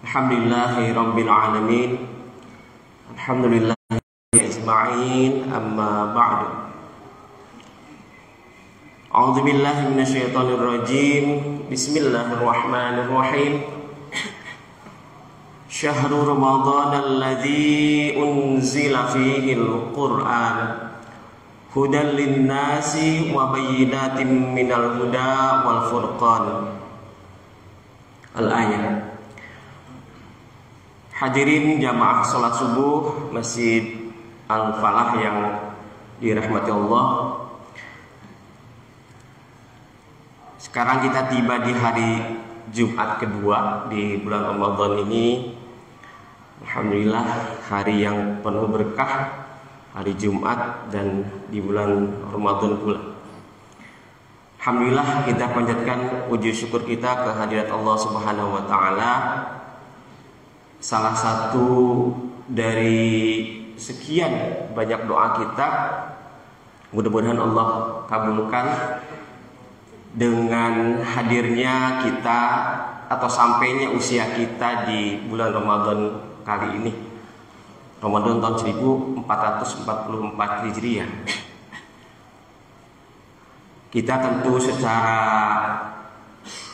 Alhamdulillahi Rabbil Alamin. Alhamdulillahi ajma'in. Amma ba'du. A'udzu billahi minasyaitonir rajim. Bismillahirrahmanirrahim. Syahrul Ramadan alladzi unzila fihi al-Qur'an hudan lin-nasi wa bayyinatin minal huda wal furqan. Al-ayat. Hadirin jamaah salat subuh Masjid Al-Falah yang dirahmati Allah. Sekarang kita tiba di hari Jumat kedua di bulan Ramadan ini. Alhamdulillah, hari yang penuh berkah, hari Jumat dan di bulan Ramadan pula. Alhamdulillah, kita panjatkan puji syukur kita ke hadirat Allah Subhanahu wa taala. Salah satu dari sekian banyak doa kita, mudah-mudahan Allah kabulkan dengan hadirnya kita atau sampainya usia kita di bulan Ramadan kali ini. Ramadan tahun 1444 Hijriah. Kita tentu secara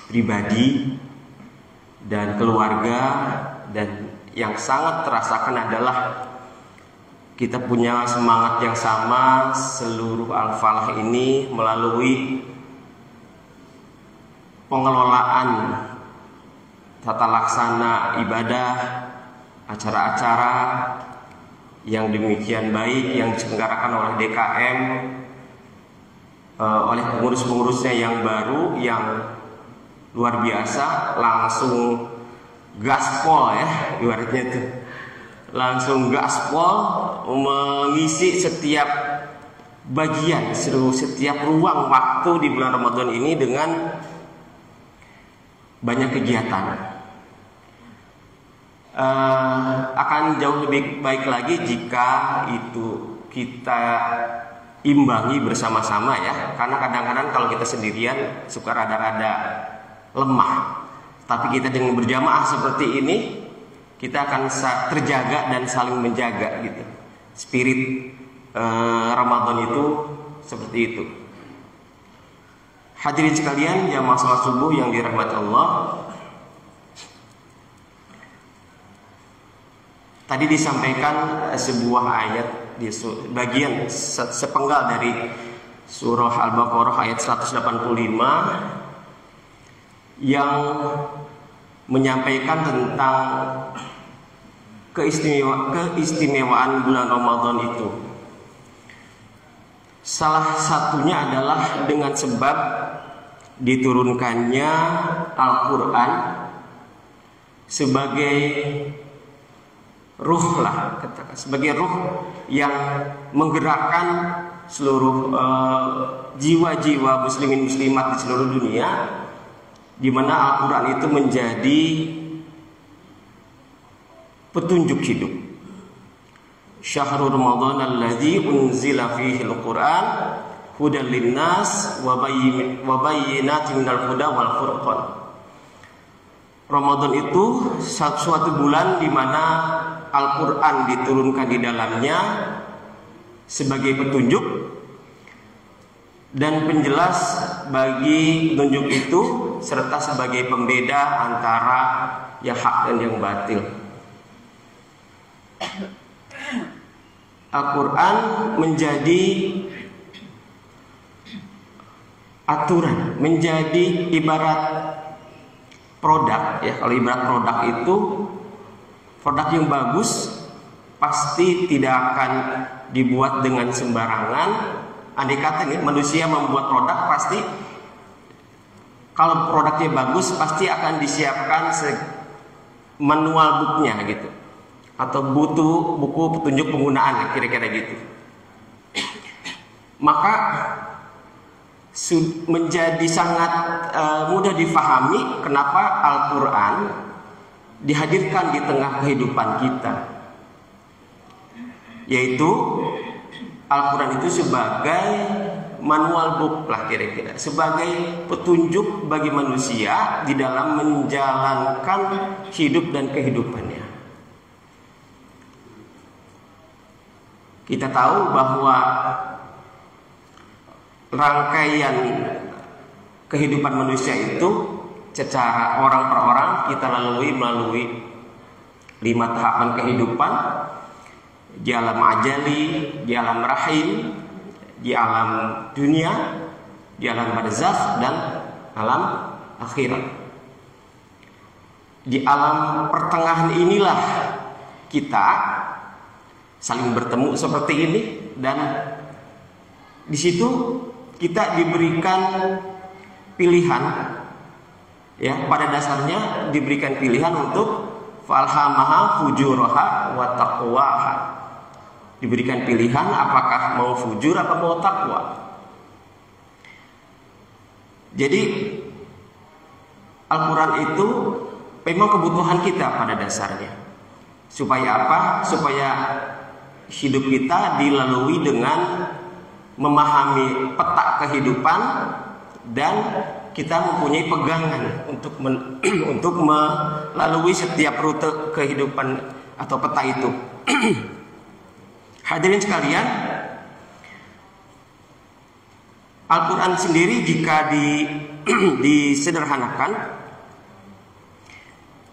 pribadi dan keluarga, dan yang sangat terasakan adalah kita punya semangat yang sama. Seluruh Al-Falah ini melalui pengelolaan tata laksana ibadah, acara-acara yang demikian baik yang diselenggarakan oleh DKM, oleh pengurus-pengurusnya yang baru, yang luar biasa, langsung gaspol ya, ibaratnya itu langsung gaspol mengisi setiap bagian, setiap ruang waktu di bulan Ramadan ini dengan banyak kegiatan. Akan jauh lebih baik lagi jika itu kita imbangi bersama-sama ya, karena kadang-kadang kalau kita sendirian suka rada-rada lemah. Tapi kita dengan berjamaah seperti ini, kita akan terjaga dan saling menjaga gitu. Spirit Ramadan itu seperti itu. Hadirin sekalian, jamaah salat subuh yang dirahmati Allah. Tadi disampaikan sebuah ayat di bagian sepenggal dari surah Al-Baqarah ayat 185 yang menyampaikan tentang keistimewaan bulan Ramadan itu. Salah satunya adalah dengan sebab diturunkannya Al-Quran sebagai ruh lah, sebagai ruh yang menggerakkan seluruh jiwa-jiwa muslimin muslimat di seluruh dunia, di mana Al-Quran itu menjadi petunjuk hidup. Syahrul Ramadan alladzi unzila fihi al-Quran hudan linnas wa bayyinatin minal huda wal furqan. Ramadan itu suatu bulan di mana Al-Quran diturunkan di dalamnya sebagai petunjuk dan penjelas bagi petunjuk itu, serta sebagai pembeda antara yang hak dan yang batil. Al-Quran menjadi aturan, menjadi ibarat produk ya. Kalau ibarat produk itu, produk yang bagus pasti tidak akan dibuat dengan sembarangan. Andai kata nih manusia membuat produk, pasti kalau produknya bagus pasti akan disiapkan manual booknya gitu, atau butuh buku petunjuk penggunaan kira-kira gitu. Maka menjadi sangat mudah difahami kenapa Al-Quran dihadirkan di tengah kehidupan kita, yaitu Al-Quran itu sebagai manual book lah kira-kira, sebagai petunjuk bagi manusia di dalam menjalankan hidup dan kehidupannya. Kita tahu bahwa rangkaian kehidupan manusia itu secara orang per orang kita melalui 5 tahapan kehidupan, di alam ajali, di alam rahim, di alam dunia, di alam barzakh, dan alam akhirat. Di alam pertengahan inilah kita saling bertemu seperti ini, dan di situ kita diberikan pilihan, ya, pada dasarnya diberikan pilihan untuk falhamaha fujuraha wa taqwaha. Diberikan pilihan apakah mau fujur atau mau takwa. Jadi Al-Quran itu memang kebutuhan kita pada dasarnya. Supaya apa? Supaya hidup kita dilalui dengan memahami peta kehidupan, dan kita mempunyai pegangan untuk melalui setiap rute kehidupan atau peta itu. Hadirin sekalian, Al-Quran sendiri jika disederhanakan,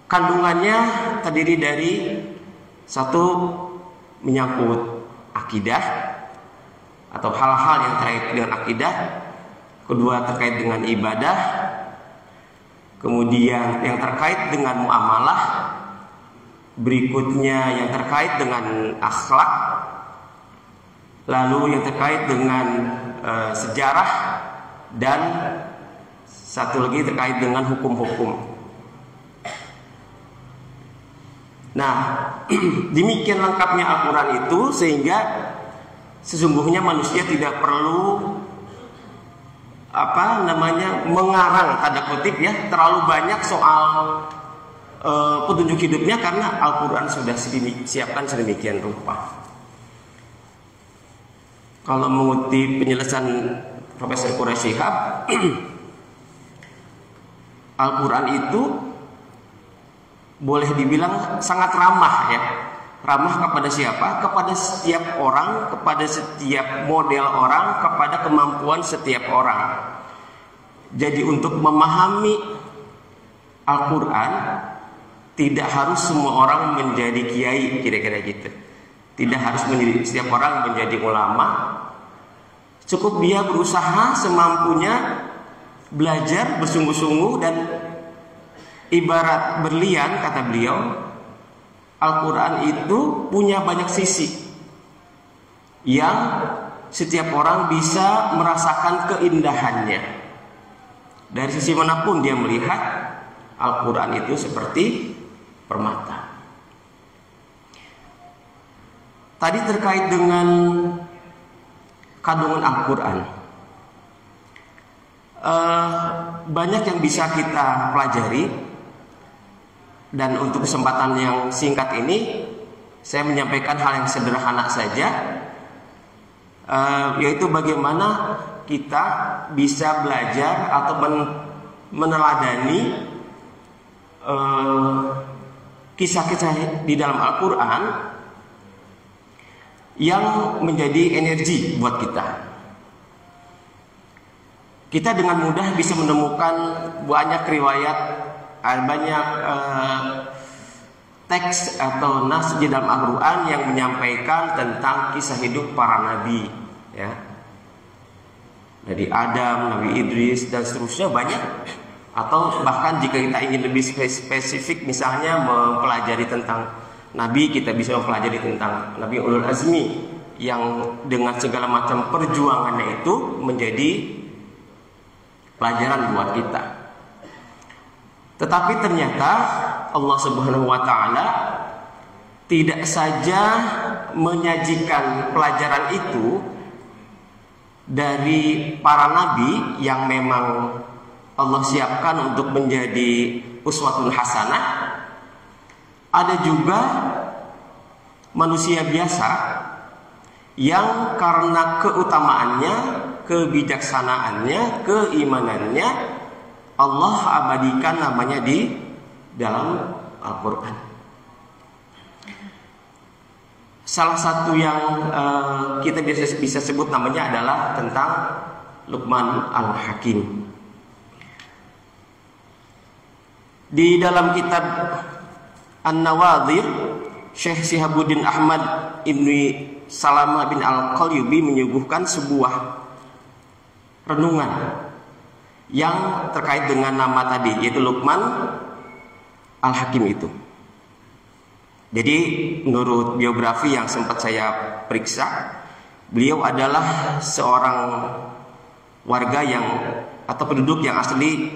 kandungannya terdiri dari satu, menyangkut akidah atau hal-hal yang terkait dengan akidah. Kedua, terkait dengan ibadah. Kemudian yang terkait dengan muamalah. Berikutnya yang terkait dengan akhlak. Lalu yang terkait dengan sejarah. Dan satu lagi terkait dengan hukum-hukum. Nah, demikian lengkapnya Al-Quran itu, sehingga sesungguhnya manusia tidak perlu mengarang tanda kutip ya terlalu banyak soal petunjuk hidupnya, karena Al-Quran sudah disiapkan sedemikian rupa. Kalau mengutip penjelasan Profesor Quraish Shihab, Al-Quran itu boleh dibilang sangat ramah ya. Ramah kepada siapa? Kepada setiap orang, kepada setiap model orang, kepada kemampuan setiap orang. Jadi untuk memahami Al-Quran, tidak harus semua orang menjadi kiai, kira-kira gitu. Tidak harus setiap orang menjadi ulama. Cukup dia berusaha semampunya, belajar bersungguh-sungguh, dan ibarat berlian, kata beliau, Al-Quran itu punya banyak sisi yang setiap orang bisa merasakan keindahannya. Dari sisi manapun dia melihat, Al-Quran itu seperti permata. Tadi terkait dengan kandungan Al-Quran, banyak yang bisa kita pelajari. Dan untuk kesempatan yang singkat ini, saya menyampaikan hal yang sederhana saja, yaitu bagaimana kita bisa belajar atau meneladani kisah-kisah di dalam Al-Quran yang menjadi energi buat kita. Kita dengan mudah bisa menemukan banyak riwayat, banyak teks atau nas di dalam Al-Quran yang menyampaikan tentang kisah hidup para nabi, ya. Dari Adam, Nabi Idris, dan seterusnya banyak. Atau bahkan jika kita ingin lebih spesifik, misalnya mempelajari tentang nabi, kita bisa mempelajari tentang Nabi Ulul Azmi yang dengan segala macam perjuangannya itu menjadi pelajaran buat kita. Tetapi ternyata Allah Subhanahu wa Ta'ala tidak saja menyajikan pelajaran itu dari para nabi yang memang Allah siapkan untuk menjadi uswatun hasanah. Ada juga manusia biasa yang karena keutamaannya kebijaksanaannya, keimanannya Allah abadikan namanya di dalam Al-Quran. Salah satu yang kita bisa sebut namanya adalah tentang Luqman Al-Hakim. Di dalam kitab An-Nawadhir, Syekh Shihabuddin Ahmad Ibni Salamah bin Al-Qalyubi menyuguhkan sebuah renungan yang terkait dengan nama tadi, yaitu Luqman Al-Hakim itu. Jadi menurut biografi yang sempat saya periksa, beliau adalah seorang warga yang atau penduduk yang asli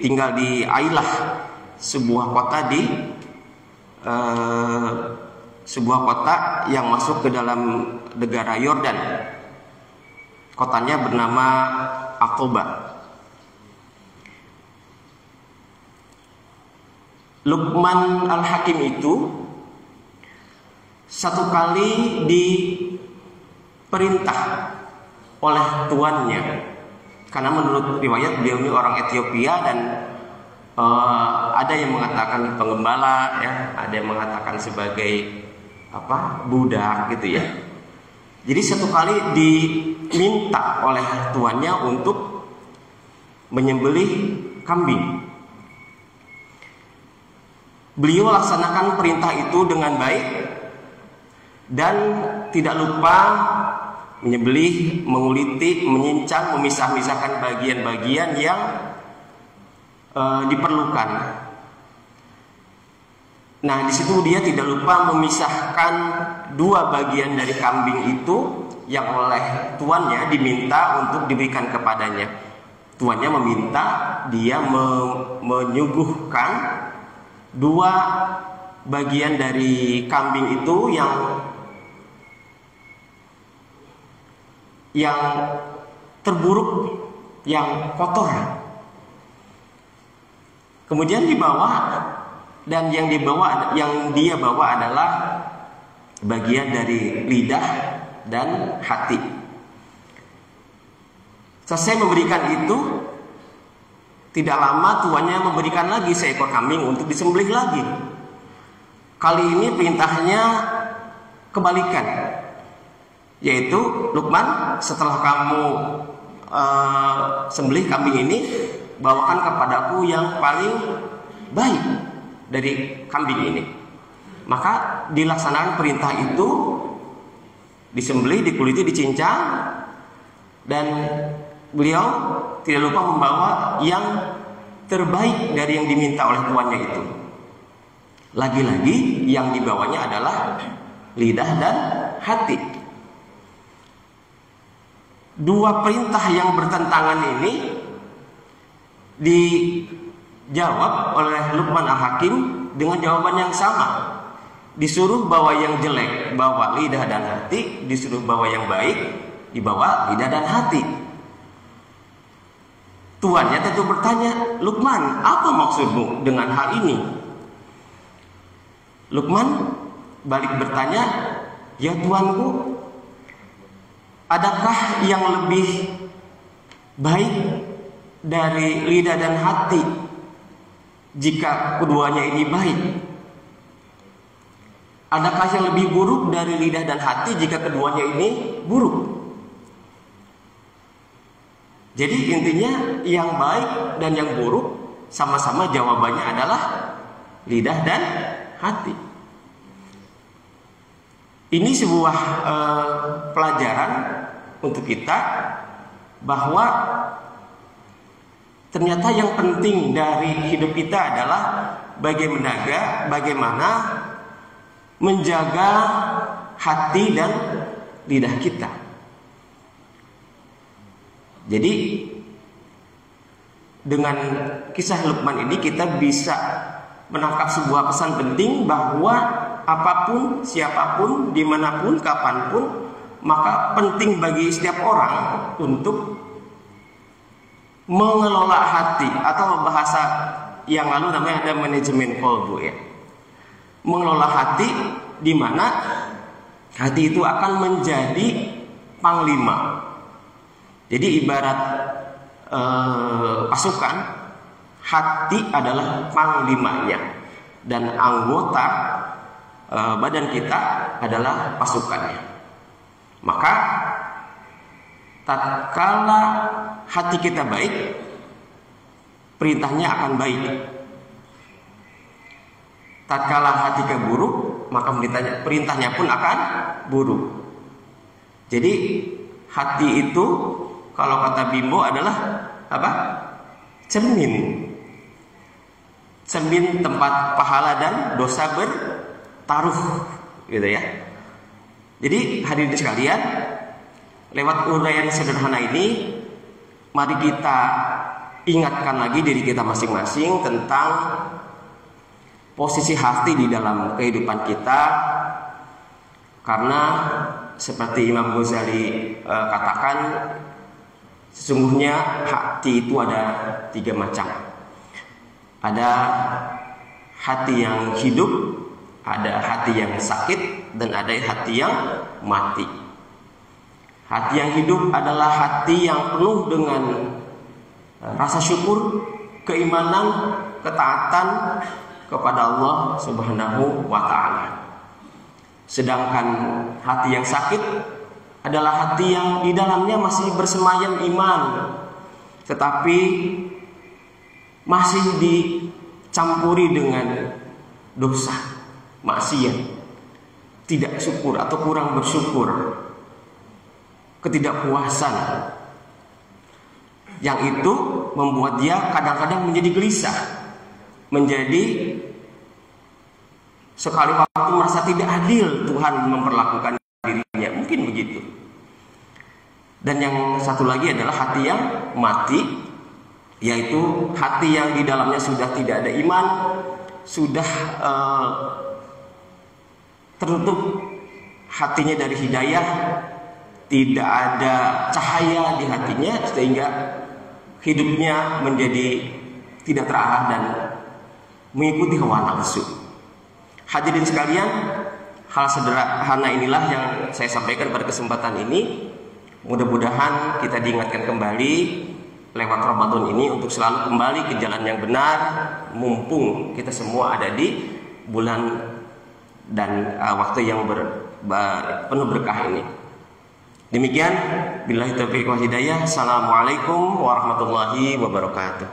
tinggal di Ailah, sebuah kota yang masuk ke dalam negara Yordan. Kotanya bernama Aqaba. Luqman Al-Hakim itu satu kali diperintah oleh tuannya, karena menurut riwayat beliau ini orang Ethiopia dan ada yang mengatakan penggembala, ya, ada yang mengatakan sebagai budak gitu ya. Jadi satu kali diminta oleh tuannya untuk menyembelih kambing. Beliau laksanakan perintah itu dengan baik dan tidak lupa menyembelih, menguliti, menyincang, memisah-misahkan bagian-bagian yang diperlukan. Nah, di situ dia tidak lupa memisahkan dua bagian dari kambing itu yang oleh tuannya diminta untuk diberikan kepadanya. Tuannya meminta dia menyuguhkan dua bagian dari kambing itu yang terburuk, yang kotor. Kemudian dibawa, dan yang dia bawa adalah bagian dari lidah dan hati. Selesai memberikan itu, tidak lama tuannya memberikan lagi seekor kambing untuk disembelih lagi. Kali ini perintahnya kebalikan, yaitu Luqman, setelah kamu sembelih kambing ini, bawakan kepadaku yang paling baik dari kambing ini. Maka dilaksanakan perintah itu, disembelih, dikuliti, dicincang, dan beliau tidak lupa membawa yang terbaik dari yang diminta oleh tuannya itu. Lagi-lagi yang dibawanya adalah lidah dan hati. Dua perintah yang bertentangan ini dijawab oleh Luqman Al-Hakim dengan jawaban yang sama. Disuruh bawa yang jelek, bawa lidah dan hati. Disuruh bawa yang baik, dibawa lidah dan hati. Tuannya tentu bertanya, Luqman, apa maksudmu dengan hal ini? Luqman balik bertanya, ya tuanku, adakah yang lebih baik dari lidah dan hati jika keduanya ini baik? Adakah yang lebih buruk dari lidah dan hati jika keduanya ini buruk? Jadi intinya yang baik dan yang buruk sama-sama jawabannya adalah lidah dan hati. Ini sebuah pelajaran untuk kita bahwa ternyata yang penting dari hidup kita adalah bagaimana menjaga hati dan lidah kita. Jadi dengan kisah Luqman ini kita bisa menangkap sebuah pesan penting bahwa apapun, siapapun, dimanapun, kapanpun, maka penting bagi setiap orang untuk mengelola hati, atau bahasa yang lalu namanya ada manajemen kolbu, ya. Mengelola hati, di mana hati itu akan menjadi panglima. Jadi ibarat pasukan, hati adalah panglimanya dan anggota badan kita adalah pasukannya. Maka tatkala hati kita baik, perintahnya akan baik. Tatkala hati kita buruk, maka perintahnya pun akan buruk. Jadi hati itu kalau kata Bimbo adalah apa? Cermin. Cermin tempat pahala dan dosa bertaruh, gitu ya. Jadi hadirin sekalian, lewat uraian sederhana ini, mari kita ingatkan lagi diri kita masing-masing tentang posisi hati di dalam kehidupan kita. Karena seperti Imam Ghazali katakan, sesungguhnya hati itu ada 3 macam. Ada hati yang hidup, ada hati yang sakit, dan ada hati yang mati. Hati yang hidup adalah hati yang penuh dengan rasa syukur, keimanan, ketaatan kepada Allah Subhanahu wa ta'ala. Sedangkan hati yang sakit adalah hati yang di dalamnya masih bersemayam iman, tetapi masih dicampuri dengan dosa, maksiat, tidak syukur atau kurang bersyukur, ketidakpuasan, yang itu membuat dia kadang-kadang menjadi gelisah, menjadi sekali waktu merasa tidak adil Tuhan memperlakukan dirinya, mungkin begitu. Dan yang satu lagi adalah hati yang mati, yaitu hati yang di dalamnya sudah tidak ada iman, sudah tertutup hatinya dari hidayah, tidak ada cahaya di hatinya, sehingga hidupnya menjadi tidak terarah dan mengikuti hawa nafsu. Hadirin sekalian, hal sederhana inilah yang saya sampaikan pada kesempatan ini. Mudah-mudahan kita diingatkan kembali lewat Ramadan ini untuk selalu kembali ke jalan yang benar, mumpung kita semua ada di bulan dan waktu yang penuh berkah ini. Demikian, billahi taufiq wal hidayah. Assalamualaikum warahmatullahi wabarakatuh.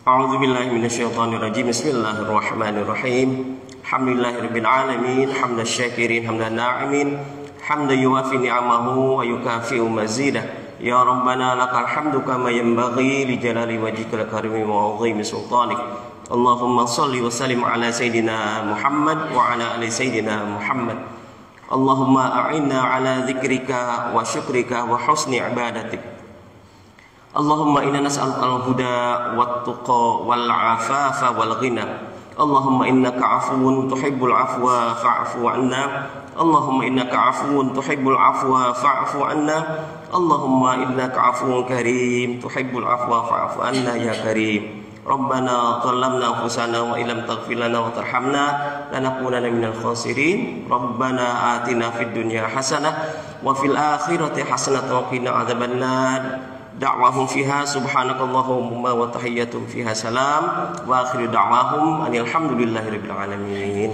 A'udzubillahi minasyaitonirrajim. Bismillahirrahmanirrahim. Alhamdulillahirabbil alamin, hamdasy syakirin hamdan na'imin, hamdan yuwafi ni'amahu wa yukafi'u mazidah. Ya Rabbana lakal hamdu kama yanbaghi li jalali wajhikal karimi wa 'azimi sultanik. Allahumma shalli wa sallim ala sayidina Muhammad wa ala ali sayidina Muhammad. Allahumma a'inna ala dzikrika wa syukrika wa husni ibadatik. Allahumma inna nas'aluka al-huda wat tuqa wal 'afafa wal ghina. Allahumma innaka 'afuwun tuhibbul 'afwa fa'fu 'anna. Allahumma innaka 'afuwun tuhibbul 'afwa fa'fu 'anna. Allahumma innaka 'afuwun karim tuhibbul 'afwa fa'fu 'anna ya karim. Rabbana zalamna anfusana wa illam taghfir lana wa tarhamna lanakunanna minal khasirin. Rabbana atina fid dunya hasanah wa fil akhirati hasanah wa qina adzabannar. Da'wahum fiha subhanakallahumma wa tahiyyatuhum fiha salam wa akhiru da'wahum alhamdulillahi rabbil alamin.